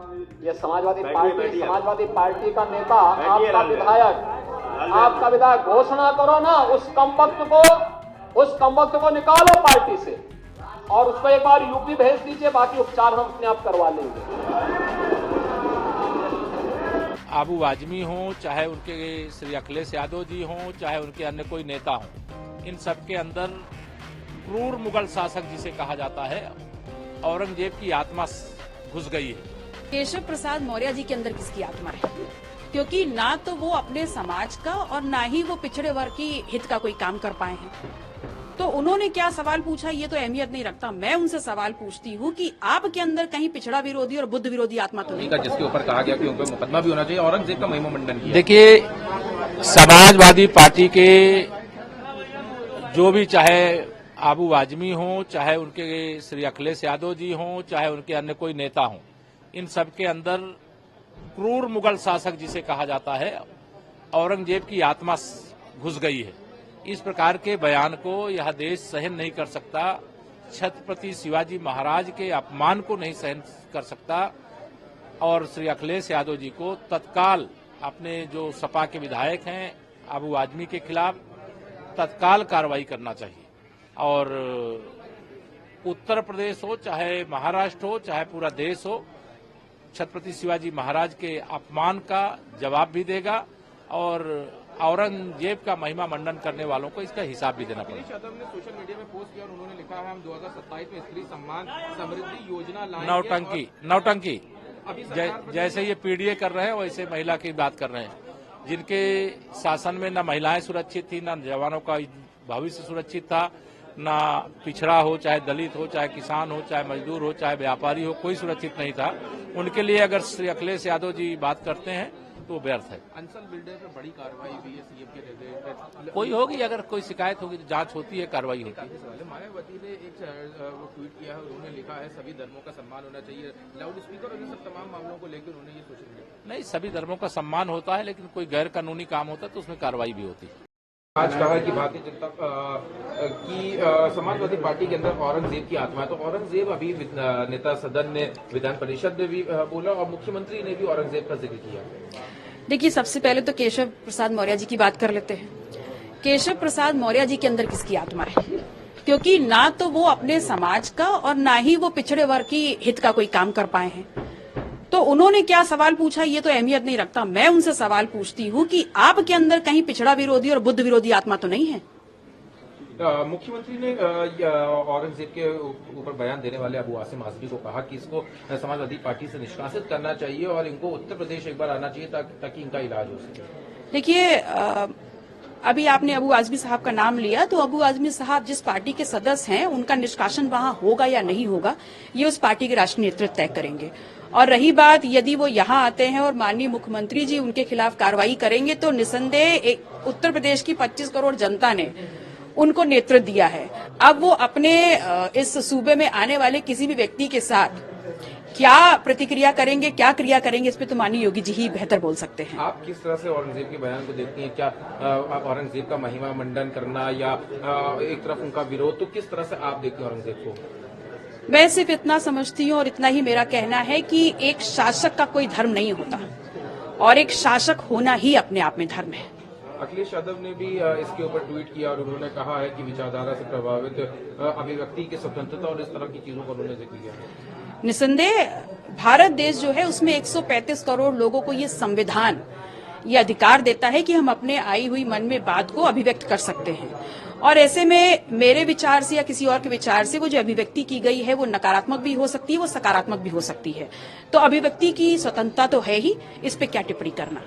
ये समाजवादी पार्टी का नेता, आपका विधायक घोषणा करो ना, उस कमबख्त को निकालो पार्टी से और उसको एक बार यूपी भेज दीजिए, बाकी उपचार हम अपने आप करवा लेंगे। आबू आजमी हों, चाहे उनके श्री अखिलेश यादव जी हों, चाहे उनके अन्य कोई नेता हों, इन सबके अंदर क्रूर मुगल शासक जिसे कहा जाता है, औरंगजेब की आत्मा घुस गई है। केशव प्रसाद मौर्य जी के अंदर किसकी आत्मा है? क्योंकि ना तो वो अपने समाज का और ना ही वो पिछड़े वर्ग की हित का कोई काम कर पाए हैं। तो उन्होंने क्या सवाल पूछा ये तो अहमियत नहीं रखता। मैं उनसे सवाल पूछती हूँ कि आपके अंदर कहीं पिछड़ा विरोधी और बुद्ध विरोधी आत्मा तो नहीं? जिसके ऊपर कहा गया कि उन पर मुकदमा भी होना चाहिए, औरंगजेब का महिमा मंडन किया। देखिए, समाजवादी पार्टी के जो भी, चाहे आबू आजमी हों, चाहे उनके श्री अखिलेश यादव जी हों, चाहे उनके अन्य कोई नेता हों, इन सबके अंदर क्रूर मुगल शासक जिसे कहा जाता है, औरंगजेब की आत्मा घुस गई है। इस प्रकार के बयान को यह देश सहन नहीं कर सकता। छत्रपति शिवाजी महाराज के अपमान को नहीं सहन कर सकता और श्री अखिलेश यादव जी को तत्काल अपने जो सपा के विधायक हैं आबू आजमी के खिलाफ तत्काल कार्रवाई करना चाहिए। और उत्तर प्रदेश हो, चाहे महाराष्ट्र हो, चाहे पूरा देश हो, छत्रपति शिवाजी महाराज के अपमान का जवाब भी देगा और औरंगजेब का महिमा मंडन करने वालों को इसका हिसाब भी देना पड़ेगा। यादव ने सोशल मीडिया में पोस्ट किया और उन्होंने लिखा है हम 2027 में स्त्री सम्मान समृद्धि योजना लाएंगे। नौटंकी जैसे ये पीडीए कर रहे हैं वैसे महिला की बात कर रहे हैं, जिनके शासन में न महिलाएं सुरक्षित थी, न जवानों का भविष्य सुरक्षित था, ना पिछड़ा हो, चाहे दलित हो, चाहे किसान हो, चाहे मजदूर हो, चाहे व्यापारी हो, कोई सुरक्षित नहीं था। उनके लिए अगर श्री अखिलेश यादव जी बात करते हैं तो व्यर्थ है। अंसल बिल्डर पर बड़ी कार्रवाई हुई है सीएम के निर्देश। कोई होगी, अगर कोई शिकायत होगी तो जांच होती है, कार्रवाई होती है। मायावती ने एक ट्वीट किया है, उन्होंने लिखा है सभी धर्मों का सम्मान होना चाहिए। लाउड स्पीकर और इन सब तमाम मामलों को लेकर उन्होंने ये सोशल मीडिया। नहीं, सभी धर्मों का सम्मान होता है, लेकिन कोई गैर कानूनी काम होता है तो उसमें कार्रवाई भी होती है। आज कहा कि भारतीय जनता की समाजवादी पार्टी के अंदर औरंगजेब की आत्मा है, तो औरंगजेब अभी नेता सदन ने विधान परिषद में भी बोला और मुख्यमंत्री ने भी औरंगजेब का जिक्र किया। देखिए, सबसे पहले तो केशव प्रसाद मौर्य जी की बात कर लेते हैं। केशव प्रसाद मौर्य जी के अंदर किसकी आत्मा है? क्योंकि ना तो वो अपने समाज का और ना ही वो पिछड़े वर्ग की हित का कोई काम कर पाए हैं। तो उन्होंने क्या सवाल पूछा ये तो अहमियत नहीं रखता। मैं उनसे सवाल पूछती हूँ कि आपके अंदर कहीं पिछड़ा विरोधी और बुद्ध विरोधी आत्मा तो नहीं है? मुख्यमंत्री ने औरंगजेब के ऊपर बयान देने वाले अबू आसिम आजमी को कहा कि इसको समाजवादी पार्टी से निष्कासित करना चाहिए और इनको उत्तर प्रदेश एक बार आना चाहिए ताकि इनका इलाज हो सके। देखिए, अभी आपने अबू आजमी साहब का नाम लिया, तो अबू आजमी साहब जिस पार्टी के सदस्य हैं उनका निष्कासन वहां होगा या नहीं होगा ये उस पार्टी के राष्ट्रीय नेतृत्व तय करेंगे। और रही बात यदि वो यहाँ आते हैं और माननीय मुख्यमंत्री जी उनके खिलाफ कार्रवाई करेंगे तो निसंदेह उत्तर प्रदेश की 25 करोड़ जनता ने उनको नेतृत्व दिया है। अब वो अपने इस सूबे में आने वाले किसी भी व्यक्ति के साथ क्या प्रतिक्रिया करेंगे, क्या क्रिया करेंगे, इस पे तो माननीय योगी जी ही बेहतर बोल सकते हैं। आप किस तरह से औरंगजेब के बयान को देखती हैं? क्या आप औरंगजेब का महिमा मंडन करना या एक तरफ उनका विरोध, तो किस तरह से आप देखती हैं औरंगजेब को? मैं सिर्फ इतना समझती हूँ और इतना ही मेरा कहना है कि एक शासक का कोई धर्म नहीं होता और एक शासक होना ही अपने आप में धर्म है। अखिलेश यादव ने भी इसके ऊपर ट्वीट किया और उन्होंने कहा है कि विचारधारा से प्रभावित अभिव्यक्ति की स्वतंत्रता और इस तरह की चीजों का उन्होंने जिक्र किया। निसंदेह भारत देश जो है उसमें 135 करोड़ लोगों को ये संविधान ये अधिकार देता है कि हम अपने आई हुई मन में बात को अभिव्यक्त कर सकते हैं। और ऐसे में मेरे विचार से या किसी और के विचार से वो जो अभिव्यक्ति की गई है वो नकारात्मक भी हो सकती है, वो सकारात्मक भी हो सकती है। तो अभिव्यक्ति की स्वतंत्रता तो है ही, इस पे क्या टिप्पणी करना।